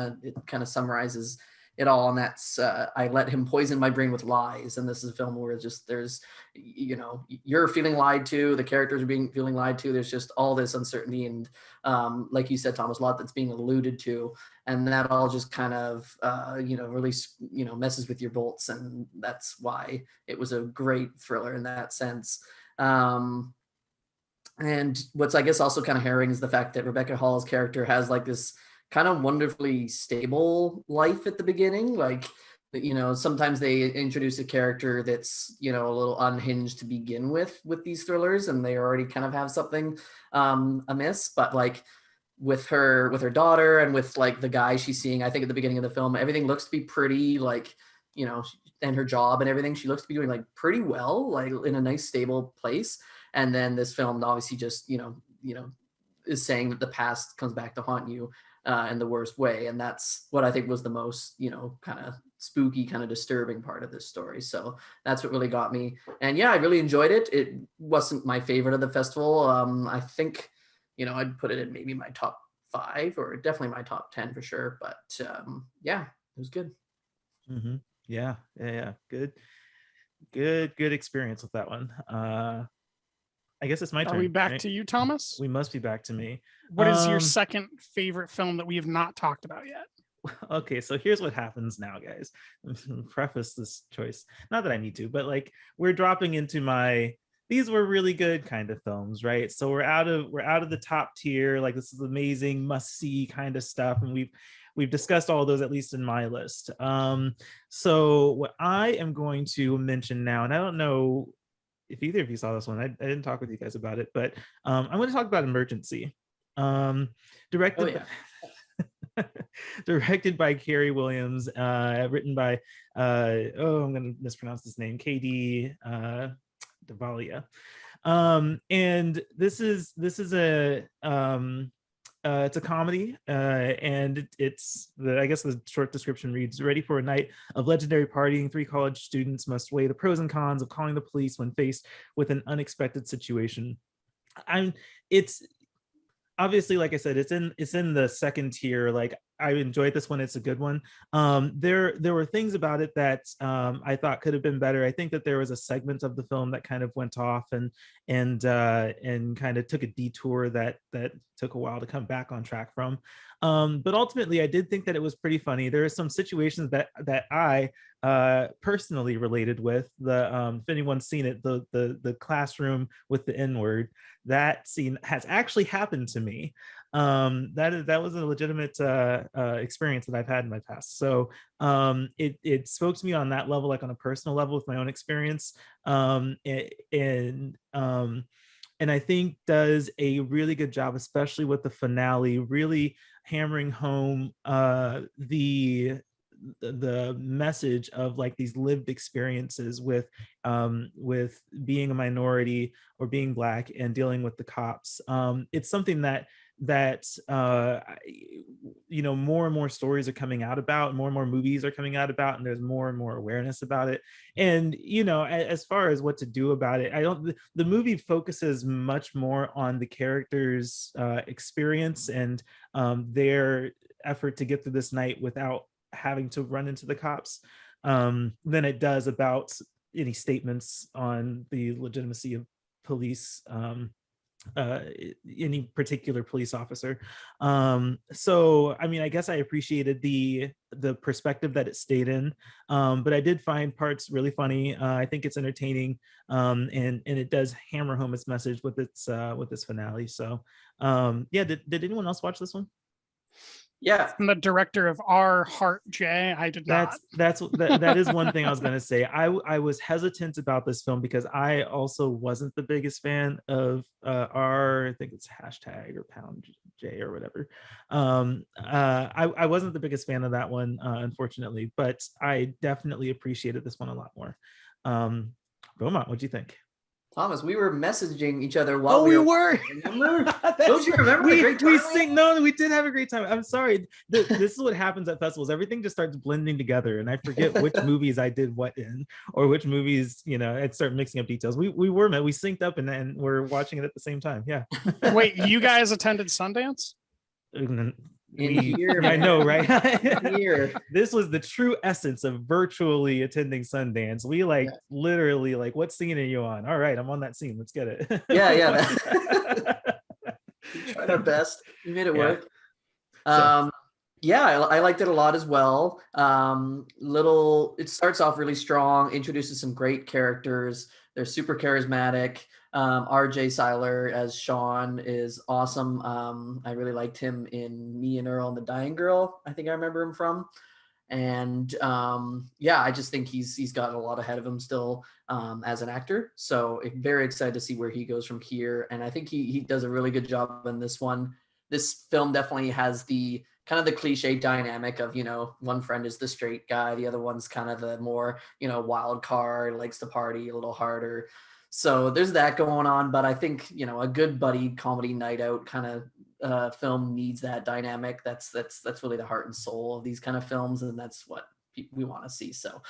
of summarizes it all. And that's I let him poison my brain with lies. And this is a film where just there's, you know, you're feeling lied to, the characters are feeling lied to. There's just all this uncertainty, and like you said, Thomas, a lot that's being alluded to, and that all just kind of you know, really, you know, messes with your bolts. And that's why it was a great thriller in that sense. And what's, I guess, also kind of harrowing is the fact that Rebecca Hall's character has like this kind of wonderfully stable life at the beginning. Like, you know, sometimes they introduce a character that's, you know, a little unhinged to begin with these thrillers, and they already kind of have something amiss. But like with her daughter and with like the guy she's seeing, I think at the beginning of the film, everything looks to be pretty, like, you know, and her job and everything, she looks to be doing like pretty well, like in a nice stable place. And then this film obviously just, you know, is saying that the past comes back to haunt you in the worst way. And that's what I think was the most, you know, kind of spooky, kind of disturbing part of this story. So that's what really got me. And yeah, I really enjoyed it. It wasn't my favorite of the festival. I think, you know, I'd put it in maybe my top 5 or definitely my top 10 for sure. But yeah, it was good. Mm-hmm. Yeah. Good experience with that one. I guess it's my turn. Are we back right? to you, Thomas? We must be back to me. What is your second favorite film that we have not talked about yet? Okay, so here's what happens now, guys. Preface this choice, not that I need to, but like we're dropping into my these were really good kind of films, right? So we're out of the top tier, like this is amazing, must see kind of stuff, and we've discussed all of those, at least in my list. So what I am going to mention now, and I don't know if either of you saw this one, I didn't talk with you guys about it, but I'm going to talk about Emergency. Directed directed by Carey Williams, written by I'm going to mispronounce this name, KD Davalia. And this is a it's a comedy, and I guess the short description reads: ready for a night of legendary partying, 3 college students must weigh the pros and cons of calling the police when faced with an unexpected situation. It's obviously, like I said, it's in the second tier. Like, I enjoyed this one. It's a good one. There were things about it that I thought could have been better. I think that there was a segment of the film that kind of went off and kind of took a detour that took a while to come back on track from. But ultimately, I did think that it was pretty funny. There are some situations that I personally related with. If anyone's seen it, the classroom with the N-word, that scene has actually happened to me. That was a legitimate experience that I've had in my past. So it spoke to me on that level, like on a personal level with my own experience. And I think does a really good job, especially with the finale, really hammering home the message of like these lived experiences with being a minority or being Black and dealing with the cops. It's something that you know, more and more stories are coming out about, more and more movies are coming out about, and there's more and more awareness about it. And you know, as far as what to do about it, the movie focuses much more on the characters' experience and their effort to get through this night without having to run into the cops than it does about any statements on the legitimacy of police, any particular police officer. So I mean, I guess I appreciated the perspective that it stayed in, but I did find parts really funny. I think it's entertaining, and it does hammer home its message with its finale. So yeah, did anyone else watch this one? Yeah, From the director of Our Heart J. I did not. That is one thing I was going to say. I was hesitant about this film because I also wasn't the biggest fan of I think it's hashtag or pound J or whatever. I wasn't the biggest fan of that one, unfortunately, but I definitely appreciated this one a lot more. Beaumont, what'd you think? Thomas, we were messaging each other while we were. Remember? Don't you remember the great time? No, we did have a great time. I'm sorry. This is what happens at festivals. Everything just starts blending together, and I forget which movies I did what in, or which movies, you know, I start mixing up details. We synced up and we're watching it at the same time. Yeah. Wait, you guys attended Sundance? In here, I man. know, right? Here. This was the true essence of virtually attending Sundance. We like literally like, what scene are you on? All right, I'm on that scene. Let's get it. Yeah. We tried our best. We made it work. Yeah, I liked it a lot as well. It starts off really strong, introduces some great characters. They're super charismatic. RJ Seiler as Sean is awesome. I really liked him in Me and Earl and the Dying Girl. I think I remember him from. And I just think he's got a lot ahead of him still as an actor. So very excited to see where he goes from here. And I think he does a really good job in this one. This film definitely has the kind of the cliche dynamic of, one friend is the straight guy, the other one's kind of the more, wild card, likes to party a little harder. So there's that going on, but I think, a good buddy comedy night out kind of film needs that dynamic. That's really the heart and soul of these kind of films, and that's what we want to see. So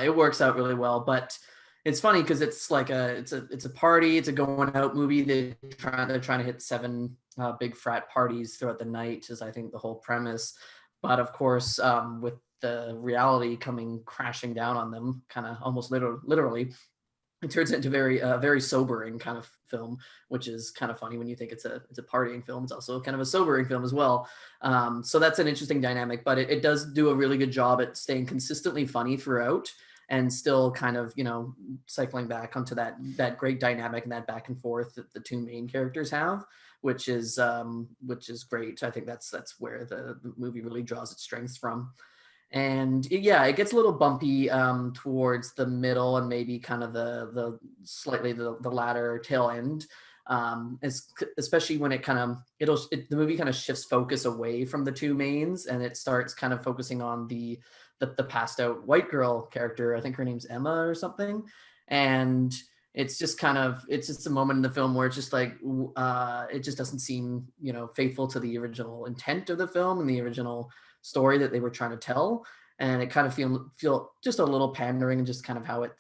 it works out really well. But it's funny because it's like it's a party, it's a going out movie. They're trying to hit 7 big frat parties throughout the night, is I think the whole premise. But of course, with the reality coming crashing down on them, kind of almost literally, it turns into very sobering kind of film, which is kind of funny when you think it's a partying film. It's also kind of a sobering film as well. So that's an interesting dynamic, but it does do a really good job at staying consistently funny throughout, and still kind of, cycling back onto that great dynamic and that back and forth that the two main characters have, which is great. I think that's where the movie really draws its strengths from. And it gets a little bumpy towards the middle and maybe kind of the slightly the latter tail end, especially when the movie kind of shifts focus away from the two mains, and it starts kind of focusing on the passed out white girl character. I think her name's Emma or something. And it's just a moment in the film where it's just like, it just doesn't seem, faithful to the original intent of the film and the original story that they were trying to tell. And it kind of feel just a little pandering, and just kind of how it,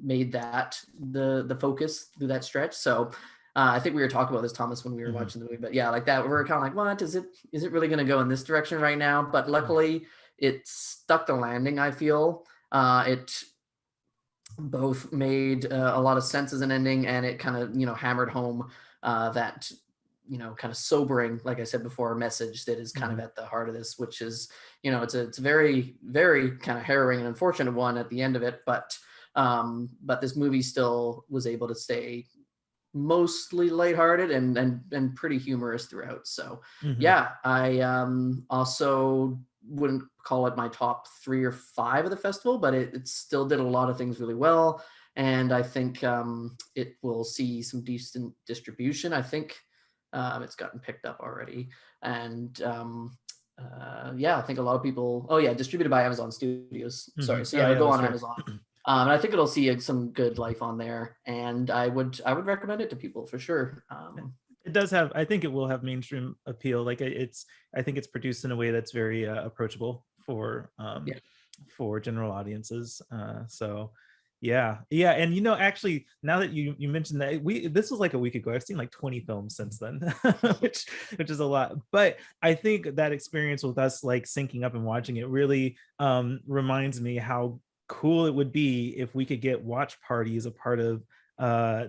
made that the focus through that stretch. So I think we were talking about this, Thomas, when we were watching the movie, but like that, we're kind of like, what is it really going to go in this direction right now? But luckily it stuck the landing. I feel it both made a lot of sense as an ending, and it kind of, hammered home that, kind of sobering, like I said before, message that is kind of at the heart of this, which is, it's a very, very kind of harrowing and unfortunate one at the end of it. But this movie still was able to stay mostly lighthearted and pretty humorous throughout. So I also wouldn't call it my top 3 or 5 of the festival, but it still did a lot of things really well. And I think it will see some decent distribution. I think it's gotten picked up already. And I think a lot of people, distributed by Amazon Studios. Sorry. So go on Amazon. And I think it'll see some good life on there. And I would recommend it to people for sure. It does have, I think it will have mainstream appeal. Like I think it's produced in a way that's very approachable for general audiences. And actually, now that you mentioned that, this was like a week ago. I've seen like 20 films since then, which is a lot. But I think that experience with us like syncing up and watching it really reminds me how cool it would be if we could get watch parties a part of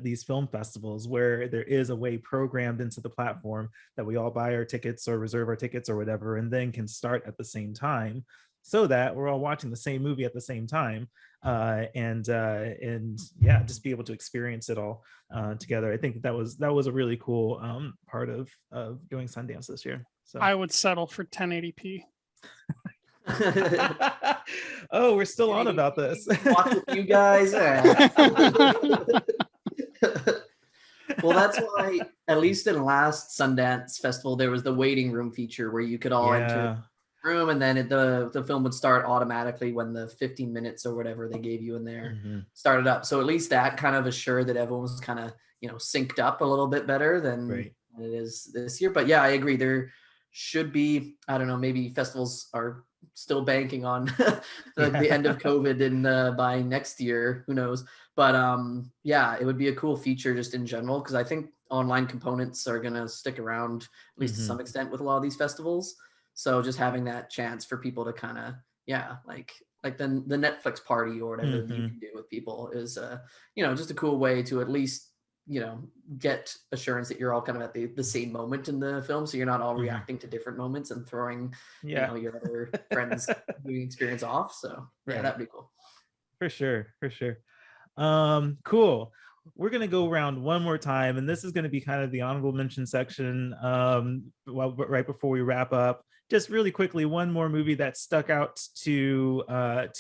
these film festivals, where there is a way programmed into the platform that we all buy our tickets or reserve our tickets or whatever, and then can start at the same time, so that we're all watching the same movie at the same time, and just be able to experience it all together. I think that was a really cool part of doing Sundance this year. So I would settle for 1080p. Oh, we're still on about this. Watch with you guys. Well, that's why, at least in last Sundance Festival, there was the waiting room feature where you could all enter the room, and then the film would start automatically when the 15 minutes or whatever they gave you in there started up. So at least that kind of assured that everyone was kind of, synced up a little bit better than it is this year. But I agree. There should be, I don't know, maybe festivals are still banking on the end of COVID and by next year, who knows. But it would be a cool feature just in general, because I think online components are going to stick around, at least to some extent, with a lot of these festivals. So just having that chance for people to kind of, like the Netflix party or whatever you can do with people is, just a cool way to at least, get assurance that you're all kind of at the same moment in the film. So you're not all reacting to different moments and throwing, your other friends' viewing experience off. So yeah, that'd be cool. For sure. Cool. We're going to go around one more time, and this is going to be kind of the honorable mention section. Right before we wrap up, just really quickly, one more movie that stuck out to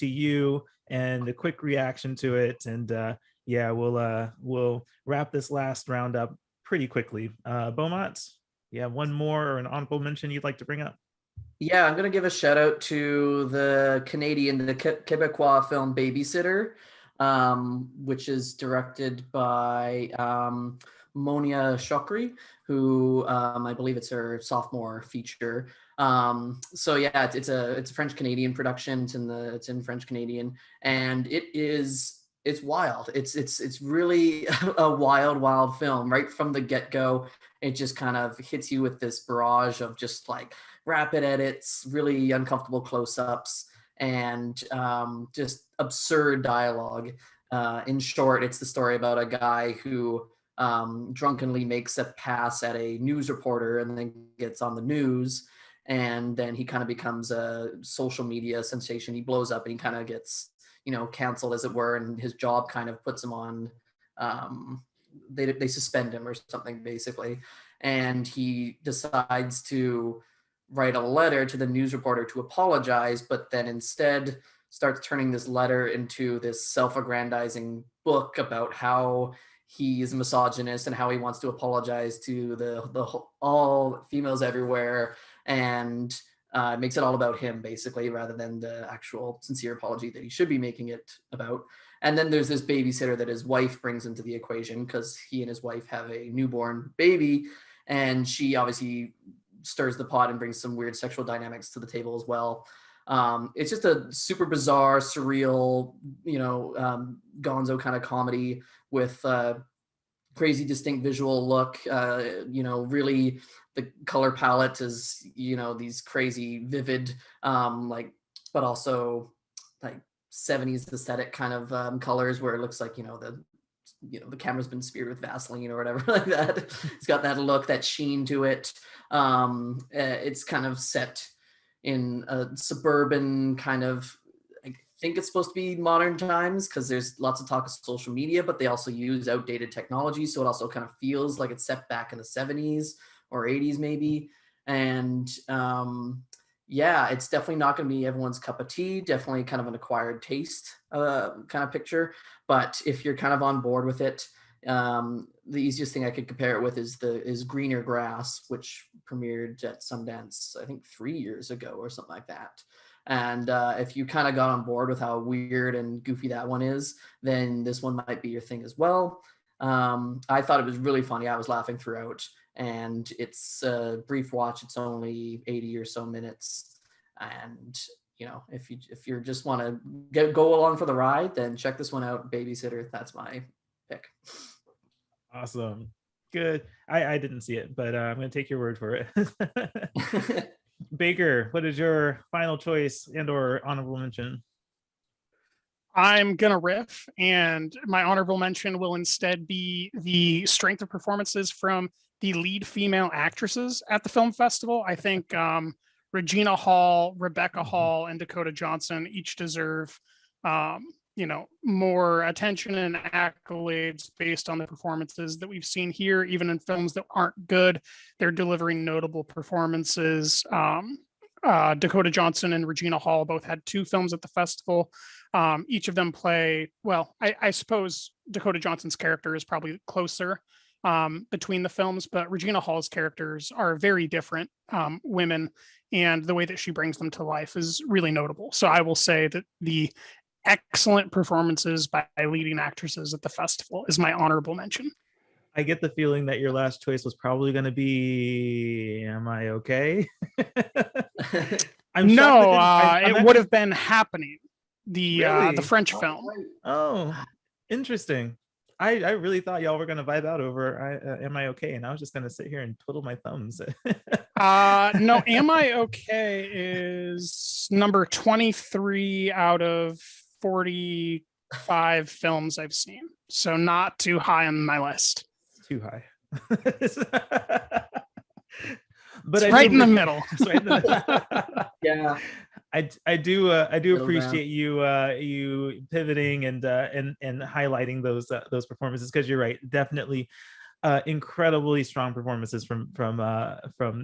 you, and a quick reaction to it, and we'll wrap this last round up pretty quickly. Beaumont, one more or an honorable mention you'd like to bring up? Yeah, I'm going to give a shout out to the Quebecois film Babysitter, which is directed by Monia Chokri, who I believe it's her sophomore feature. It's a French Canadian production. It's in French Canadian, and it's wild. It's really a wild film right from the get-go. It just kind of hits you with this barrage of just like rapid edits, really uncomfortable close-ups, and just absurd dialogue. In short, it's the story about a guy who drunkenly makes a pass at a news reporter and then gets on the news, and then he kind of becomes a social media sensation. He blows up and he kind of gets canceled, as it were, and his job kind of puts him on, they suspend him or something, basically. And he decides to write a letter to the news reporter to apologize, but then instead starts turning this letter into this self-aggrandizing book about how he is a misogynist and how he wants to apologize to the all females everywhere, and makes it all about him, basically, rather than the actual sincere apology that he should be making it about. And then there's this babysitter that his wife brings into the equation, because he and his wife have a newborn baby, and she obviously stirs the pot and brings some weird sexual dynamics to the table as well. It's just a super bizarre, surreal, gonzo kind of comedy with crazy distinct visual look. Really the color palette is, these crazy vivid, but also like 70s aesthetic kind of colors, where it looks like, the camera's been smeared with Vaseline or whatever like that. It's got that look, that sheen to it. It's kind of set in a suburban kind of, I think it's supposed to be modern times, because there's lots of talk of social media, but they also use outdated technology. So it also kind of feels like it's set back in the 70s or 80s maybe. And it's definitely not going to be everyone's cup of tea. Definitely kind of an acquired taste kind of picture. But if you're kind of on board with it, the easiest thing I could compare it with is Greener Grass, which premiered at Sundance, I think 3 years ago or something like that. And if you kind of got on board with how weird and goofy that one is, then this one might be your thing as well. I thought it was really funny. I was laughing throughout, and it's a brief watch. It's only 80 or so minutes. And, if you just want to go along for the ride, then check this one out. Babysitter. That's my pick. Awesome. Good. I didn't see it, but I'm going to take your word for it. Baker, what is your final choice and or honorable mention? I'm gonna riff, and my honorable mention will instead be the strength of performances from the lead female actresses at the film festival. I think Regina Hall, Rebecca Hall, and Dakota Johnson each deserve more attention and accolades based on the performances that we've seen here. Even in films that aren't good, they're delivering notable performances. Dakota Johnson and Regina Hall both had 2 films at the festival. Each of them play, well, I suppose Dakota Johnson's character is probably closer between the films, but Regina Hall's characters are very different women, and the way that she brings them to life is really notable. So I will say that the excellent performances by leading actresses at the festival is my honorable mention. I get the feeling that your last choice was probably going to be Am I Okay? It would have been Happening, the Really? French film. Oh, interesting. I really thought y'all were gonna vibe out over Am I Okay? And I was just gonna sit here and twiddle my thumbs. No, Am I Okay is number 23 out of 45 films I've seen. So not too high on my list. Too high. But it's right in the middle. It's right in the Yeah. I do Middle appreciate you pivoting and highlighting those performances, because you're right, definitely incredibly strong performances from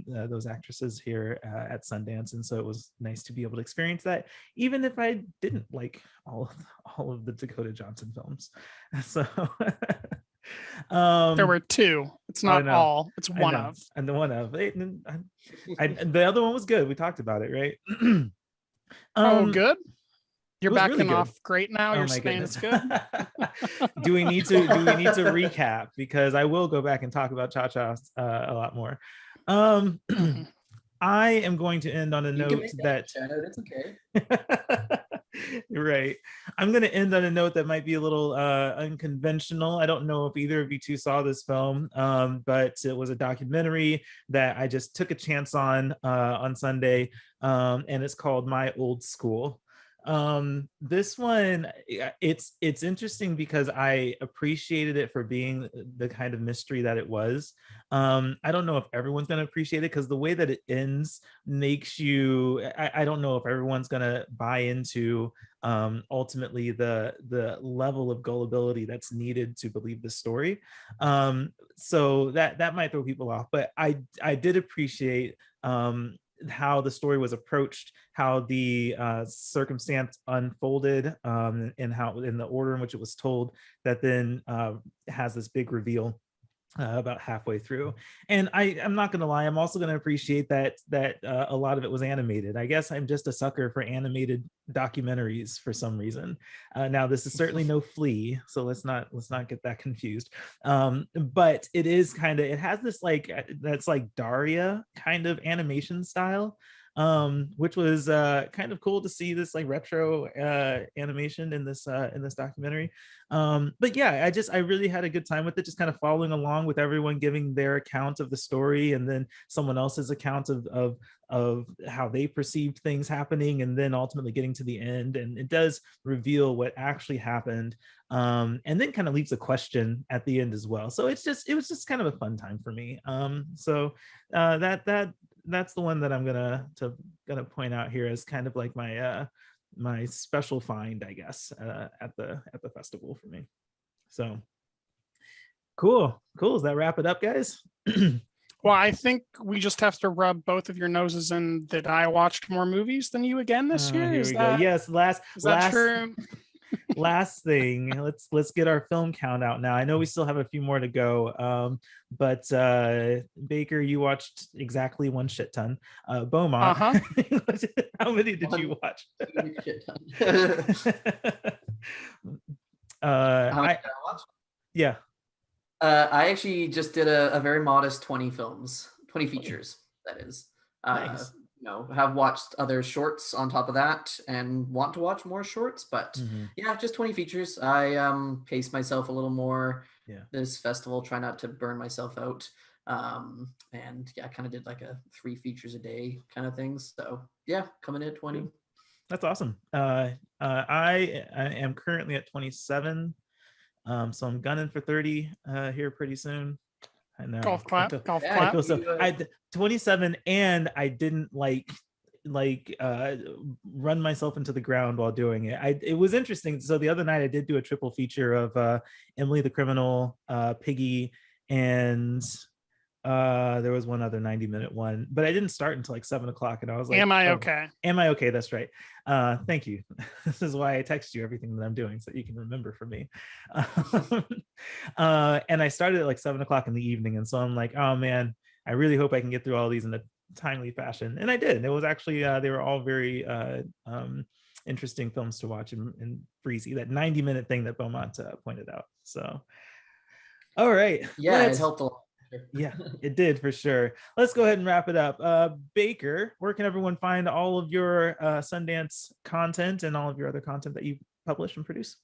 those actresses here at Sundance, and so it was nice to be able to experience that, even if I didn't like all of the Dakota Johnson films. So there were two. It's not all. It's one of. And the one of. The other one was good. We talked about it, right? Good. You're backing really off great now. You're saying it's good. Do we need to recap? Because I will go back and talk about Cha-Cha a lot more. I am going to end on a note that it's okay. Right. I'm going to end on a note that might be a little unconventional. I don't know if either of you two saw this film, but it was a documentary that I just took a chance on Sunday, and it's called My Old School. This one, it's interesting because I appreciated it for being the kind of mystery that it was. I don't know if everyone's going to appreciate it, because the way that it ends makes you, I don't know if everyone's going to buy into ultimately the level of gullibility that's needed to believe the story. So that might throw people off, but I did appreciate how the story was approached, how the circumstance unfolded, and how in the order in which it was told, that then has this big reveal about halfway through. And I'm not gonna lie, I'm also gonna appreciate that a lot of it was animated. I guess I'm just a sucker for animated documentaries for some reason. Now this is certainly no Flea, so let's not get that confused. But it is it has this that's like Daria kind of animation style, which was kind of cool to see this like retro animation in this documentary. But yeah, I really had a good time with it, just kind of following along with everyone giving their account of the story, and then someone else's account of how they perceived things happening, and then ultimately getting to the end. And it does reveal what actually happened, and then kind of leaves a question at the end as well. So it was just kind of a fun time for me. So that's the one that I'm gonna point out here as kind of like my my special find, I guess, at the festival for me. So cool. Does that wrap it up, guys? Well, I think we just have to rub both of your noses in that I watched more movies than you again this year. Here we go. Yes, last true? Last thing, let's get our film count out now. I know we still have a few more to go, but Baker, you watched exactly one shit ton. Beaumont, how many did you watch? Shit ton. How many did I watch? Yeah. I actually just did a very modest 20 features, that is. Nice. Have watched other shorts on top of that and want to watch more shorts, but yeah, just 20 features. I pace myself a little more this festival, try not to burn myself out. And yeah, I kind of did like a 3 features a day kind of thing. So yeah, coming in at 20. That's awesome. I am currently at 27. So I'm gunning for 30 here pretty soon. I know. Golf clap. I feel so. I 27, and I didn't run myself into the ground while doing it. It was interesting. So the other night I did do a triple feature of Emily the Criminal, Piggy, and there was one other 90-minute one, but I didn't start until like 7 o'clock, and I was like, Am I okay? Am I okay? That's right. Thank you. This is why I text you everything that I'm doing, so that you can remember from me. And I started at like 7 o'clock in the evening, and so I'm like, oh man, I really hope I can get through all these in a timely fashion, and I did. And it was actually they were all very interesting films to watch, and breezy. That 90-minute thing that Beaumont pointed out. So all right, yeah, it helped a lot. Yeah, it did for sure. Let's go ahead and wrap it up. Baker, where can everyone find all of your Sundance content and all of your other content that you publish and produce?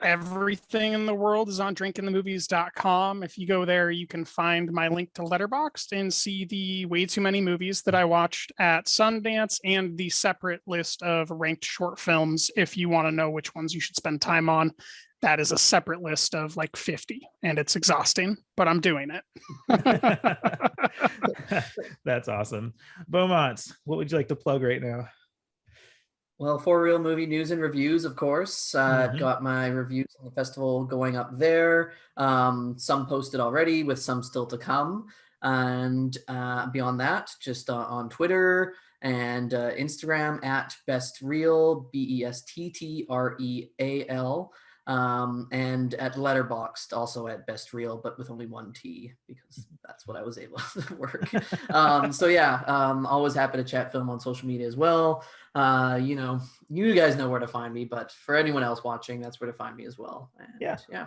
everything in the world is on drinkingthemovies.com. If you go there, you can find my link to Letterboxd and see the way too many movies that I watched at Sundance and the separate list of ranked short films. If you want to know which ones you should spend time on, that is a separate list of like 50, and it's exhausting, but I'm doing it. That's awesome. Beaumont, what would you like to plug right now? Well, For Real Movie News and Reviews, of course. I've got my reviews on the festival going up there. Some posted already, with some still to come. And beyond that, just on Twitter and Instagram at Best Real, BESTTREAL. And at Letterboxd, also at Best Real, but with only one T, because that's what I was able to work. So yeah, always happy to chat film on social media as well. You know, you guys know where to find me, but for anyone else watching, that's where to find me as well. And yeah.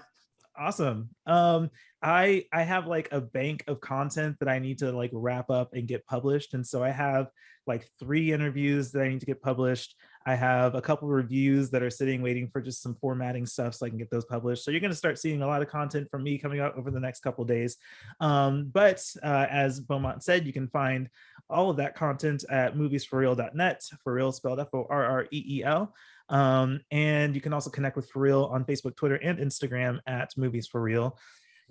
Awesome. I have like a bank of content that I need to like wrap up and get published. And so I have like 3 interviews that I need to get published. I have a couple of reviews that are sitting waiting for just some formatting stuff so I can get those published. So you're going to start seeing a lot of content from me coming out over the next couple of days. But as Beaumont said, you can find all of that content at moviesforreal.net, for real spelled FORREEL. And you can also connect with For Real on Facebook, Twitter, and Instagram at Movies For Real.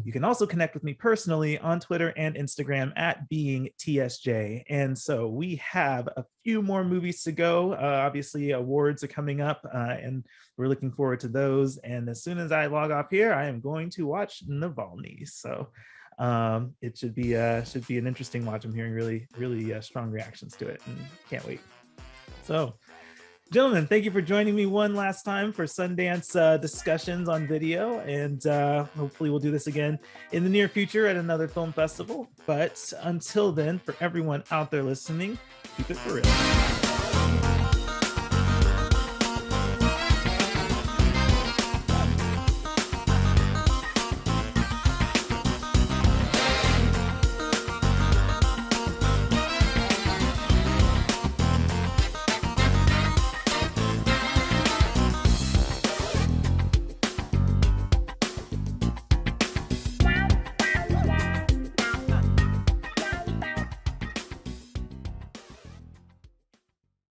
You can also connect with me personally on Twitter and Instagram at Being TSJ. And so we have a few more movies to go. Obviously, awards are coming up, and we're looking forward to those. And as soon as I log off here, I am going to watch Navalny. So it should be an interesting watch. I'm hearing really strong reactions to it, and can't wait. So, gentlemen, thank you for joining me one last time for Sundance discussions on video, and hopefully we'll do this again in the near future at another film festival. But until then, for everyone out there listening, keep it for real.